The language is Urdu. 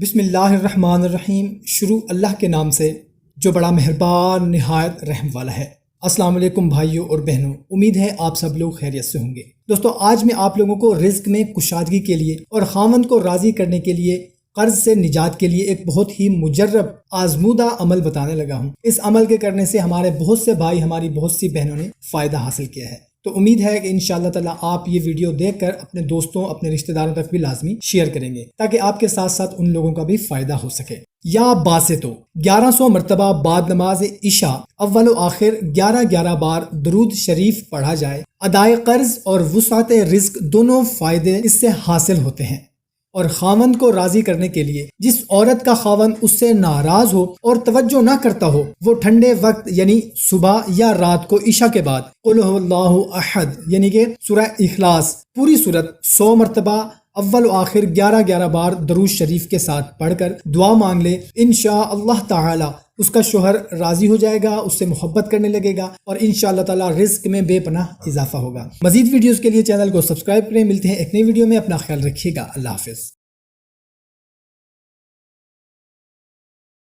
بسم اللہ الرحمن الرحیم۔ شروع اللہ کے نام سے جو بڑا مہربان نہایت رحم والا ہے۔ السلام علیکم بھائیوں اور بہنوں، امید ہے آپ سب لوگ خیریت سے ہوں گے۔ دوستو، آج میں آپ لوگوں کو رزق میں کشادگی کے لیے اور خاوند کو راضی کرنے کے لیے قرض سے نجات کے لیے ایک بہت ہی مجرب آزمودہ عمل بتانے لگا ہوں۔ اس عمل کے کرنے سے ہمارے بہت سے بھائی، ہماری بہت سی بہنوں نے فائدہ حاصل کیا ہے۔ تو امید ہے کہ انشاءاللہ تعالیٰ آپ یہ ویڈیو دیکھ کر اپنے دوستوں، اپنے رشتہ داروں تک بھی لازمی شیئر کریں گے تاکہ آپ کے ساتھ ساتھ ان لوگوں کا بھی فائدہ ہو سکے۔ یا باسطو 1100 مرتبہ بعد نماز عشاء اول و آخر 11 بار درود شریف پڑھا جائے۔ ادائے قرض اور وسعت رزق دونوں فائدے اس سے حاصل ہوتے ہیں۔ اور خاوند کو راضی کرنے کے لیے جس عورت کا خاوند اس سے ناراض ہو اور توجہ نہ کرتا ہو، وہ ٹھنڈے وقت یعنی صبح یا رات کو عشاء کے بعد قل هو اللہ احد یعنی کہ سورہ اخلاص پوری صورت 100 مرتبہ اول و آخر 11 بار درود شریف کے ساتھ پڑھ کر دعا مانگ لے، انشاءاللہ تعالی اس کا شوہر راضی ہو جائے گا، اس سے محبت کرنے لگے گا اور انشاءاللہ تعالی رزق میں بے پناہ اضافہ ہوگا۔ مزید ویڈیوز کے لیے چینل کو سبسکرائب کریں۔ ملتے ہیں ایک نئی ویڈیو میں، اپنا خیال رکھیے گا۔ اللہ حافظ۔